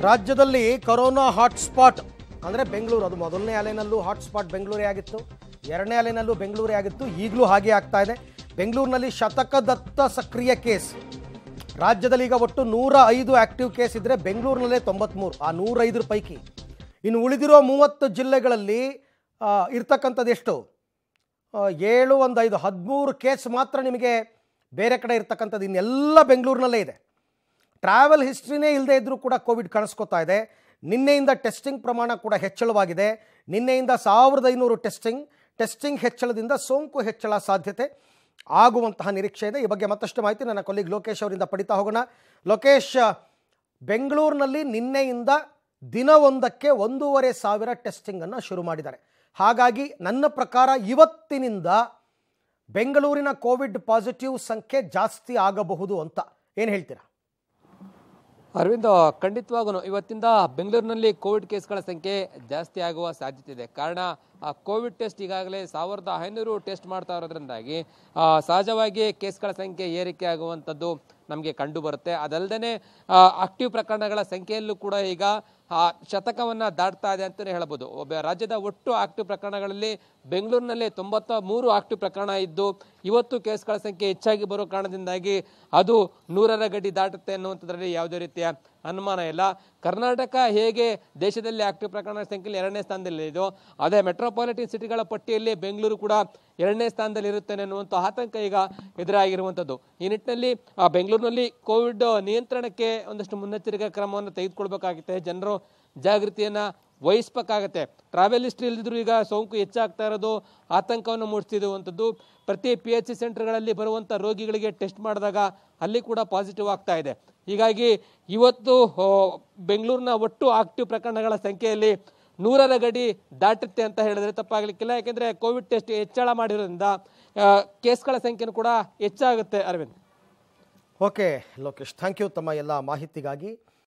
ರಾಜ್ಯದಲ್ಲಿ corona hotspot ಅಂದರೆ ಬೆಂಗಳೂರು. ಅದು ಮೊದಲನೇ ಅಲೆನಲ್ಲೂ ಹಾಟ್ಸ್ಪಾಟ್ ಬೆಂಗಳೂರೇ ಆಗಿತ್ತು, ಎರಡನೇ ಅಲೆನಲ್ಲೂ ಬೆಂಗಳೂರೇ ಆಗಿತ್ತು, ಈಗಲೂ ಹಾಗೆ ಆಗ್ತಾ ಇದೆ. ಬೆಂಗಳೂರಿನಲ್ಲಿ ಶತಕದತ್ತ ಸಕ್ರಿಯ ಕೇಸ್. ರಾಜ್ಯದಲ್ಲಿ ಈಗ ಒಟ್ಟು 105 ಆಕ್ಟಿವ್ ಕೇಸ್ ಇದ್ದರೆ ಬೆಂಗಳೂರಿನಲ್ಲೇ 93. ಆ 105 ಪೈಕಿ ಇನ್ನು ಉಳಿದಿರೋ 30 ಜಿಲ್ಲೆಗಳಲ್ಲಿ ಇರ್ತಕ್ಕಂಥದ್ದು ಎಷ್ಟು? 7 1 5 13 ಕೇಸ್ ಮಾತ್ರ ನಿಮಗೆ ಬೇರೆ ಕಡೆ ಇರ್ತಕ್ಕಂಥದ್ದು. ಇನ್ನೆಲ್ಲ ಬೆಂಗಳೂರಿನಲ್ಲೇ ಇದೆ. ಟ್ರಾವೆಲ್ ಹಿಸ್ಟ್ರಿನೇ ಇಲ್ಲದೆ ಇದ್ದರೂ ಕೂಡ ಕೋವಿಡ್ ಕಾಣಿಸ್ಕೋತಾ ಇದೆ. ನಿನ್ನೆಯಿಂದ ಟೆಸ್ಟಿಂಗ್ ಪ್ರಮಾಣ ಕೂಡ ಹೆಚ್ಚಳವಾಗಿದೆ. ನಿನ್ನೆಯಿಂದ 1500 ಟೆಸ್ಟಿಂಗ್ ಹೆಚ್ಚಳದಿಂದ ಸೋಂಕು ಹೆಚ್ಚಳ ಸಾಧ್ಯತೆ ಆಗುವಂತಹ ನಿರೀಕ್ಷೆ ಇದೆ. ಈ ಬಗ್ಗೆ ಮತ್ತಷ್ಟು ಮಾಹಿತಿ ನನ್ನ ಕೊಲ್ಲಿಗ್ ಲೋಕೇಶ್ ಅವರಿಂದ ಪಡಿತಾ ಹೋಗೋಣ. ಲೋಕೇಶ್, ಬೆಂಗಳೂರಿನಲ್ಲಿ ನಿನ್ನೆಯಿಂದ ದಿನವೊಂದಕ್ಕೆ 1500 ಟೆಸ್ಟಿಂಗನ್ನು ಶುರು ಮಾಡಿದ್ದಾರೆ. ಹಾಗಾಗಿ ನನ್ನ ಪ್ರಕಾರ ಇವತ್ತಿನಿಂದ ಬೆಂಗಳೂರಿನ ಕೋವಿಡ್ ಪಾಸಿಟಿವ್ ಸಂಖ್ಯೆ ಜಾಸ್ತಿ ಆಗಬಹುದು ಅಂತ ಏನು ಹೇಳ್ತೀರಾ? ಅರವಿಂದ್, ಖಂಡಿತವಾಗೂ ಇವತ್ತಿಂದ ಬೆಂಗಳೂರಿನಲ್ಲಿ ಕೋವಿಡ್ ಕೇಸ್ಗಳ ಸಂಖ್ಯೆ ಜಾಸ್ತಿ ಆಗುವ ಸಾಧ್ಯತೆ ಇದೆ. ಕಾರಣ ಕೋವಿಡ್ ಟೆಸ್ಟ್ ಈಗಾಗಲೇ 1500 ಟೆಸ್ಟ್ ಮಾಡ್ತಾ ಇರೋದ್ರಿಂದಾಗಿ ಸಹಜವಾಗಿ ಕೇಸ್ಗಳ ಸಂಖ್ಯೆ ಏರಿಕೆ ಆಗುವಂಥದ್ದು ನಮಗೆ ಕಂಡು ಬರುತ್ತೆ. ಅದಲ್ಲದೆ ಆಕ್ಟಿವ್ ಪ್ರಕರಣಗಳ ಸಂಖ್ಯೆಯಲ್ಲೂ ಕೂಡ ಈಗ ಶತಕವನ್ನು ದಾಟ್ತಾ ಇದೆ ಅಂತಲೇ ಹೇಳ್ಬೋದು. ರಾಜ್ಯದ ಒಟ್ಟು ಆಕ್ಟಿವ್ ಪ್ರಕರಣಗಳಲ್ಲಿ ಬೆಂಗಳೂರಿನಲ್ಲಿ 93 ಆಕ್ಟಿವ್ ಪ್ರಕರಣ ಇದ್ದು ಇವತ್ತು ಕೇಸ್ಗಳ ಸಂಖ್ಯೆ ಹೆಚ್ಚಾಗಿ ಬರೋ ಕಾರಣದಿಂದಾಗಿ ಅದು 100ರ ಗಡಿ ದಾಟುತ್ತೆ ಅನ್ನುವಂಥದ್ರಲ್ಲಿ ಯಾವುದೇ ರೀತಿಯ ಅನುಮಾನ ಇಲ್ಲ. ಕರ್ನಾಟಕ ಹೇಗೆ ದೇಶದಲ್ಲಿ ಆಕ್ಟಿವ್ ಪ್ರಕರಣಗಳ ಸಂಖ್ಯೆಯಲ್ಲಿ 2ನೇ ಸ್ಥಾನದಲ್ಲಿ ಇದೆಯೋ ಅದೇ ಮೆಟ್ರೋಪಾಲಿಟನ್ ಸಿಟಿಗಳ ಪಟ್ಟಿಯಲ್ಲಿ ಬೆಂಗಳೂರು ಕೂಡ 2ನೇ ಸ್ಥಾನದಲ್ಲಿ ಇರುತ್ತೇನೆ ಅನ್ನುವಂಥ ಆತಂಕ ಈಗ ಎದುರಾಗಿರುವಂಥದ್ದು. ಈ ನಿಟ್ಟಿನಲ್ಲಿ ಬೆಂಗಳೂರಿನಲ್ಲಿ ಕೋವಿಡ್ ನಿಯಂತ್ರಣಕ್ಕೆ ಒಂದಷ್ಟು ಮುನ್ನೆಚ್ಚರಿಕಾ ಕ್ರಮವನ್ನು ತೆಗೆದುಕೊಳ್ಬೇಕಾಗುತ್ತೆ. ಜನರು ಜಾಗೃತಿಯನ್ನು ವಹಿಸಬೇಕಾಗತ್ತೆ. ಟ್ರಾವೆಲ್ ಹಿಸ್ಟ್ರಿ ಇಲ್ದಿದ್ರು ಈಗ ಸೋಂಕು ಹೆಚ್ಚಾಗ್ತಾ ಇರೋದು ಆತಂಕವನ್ನು ಮೂಡಿಸ್ತಿರುವಂಥದ್ದು. ಪ್ರತಿ PHC ಸೆಂಟರ್ಗಳಲ್ಲಿ ಬರುವಂಥ ರೋಗಿಗಳಿಗೆ ಟೆಸ್ಟ್ ಮಾಡಿದಾಗ ಅಲ್ಲಿ ಕೂಡ ಪಾಸಿಟಿವ್ ಆಗ್ತಾ ಇದೆ. ಹೀಗಾಗಿ ಇವತ್ತು ಬೆಂಗಳೂರಿನ ಒಟ್ಟು ಆಕ್ಟಿವ್ ಪ್ರಕರಣಗಳ ಸಂಖ್ಯೆಯಲ್ಲಿ 100ರ ಗಡಿ ದಾಟುತ್ತೆ ಅಂತ ಹೇಳಿದ್ರೆ ತಪ್ಪಾಗಲಿಕ್ಕಿಲ್ಲ. ಯಾಕೆಂದರೆ ಕೋವಿಡ್ ಟೆಸ್ಟ್ ಹೆಚ್ಚಳ ಮಾಡಿರೋದ್ರಿಂದ ಕೇಸ್ಗಳ ಸಂಖ್ಯೆನೂ ಕೂಡ ಹೆಚ್ಚಾಗುತ್ತೆ. Arvind. Okay Lokesh, thank you ತಮ್ಮ ಎಲ್ಲ ಮಾಹಿತಿಗಾಗಿ.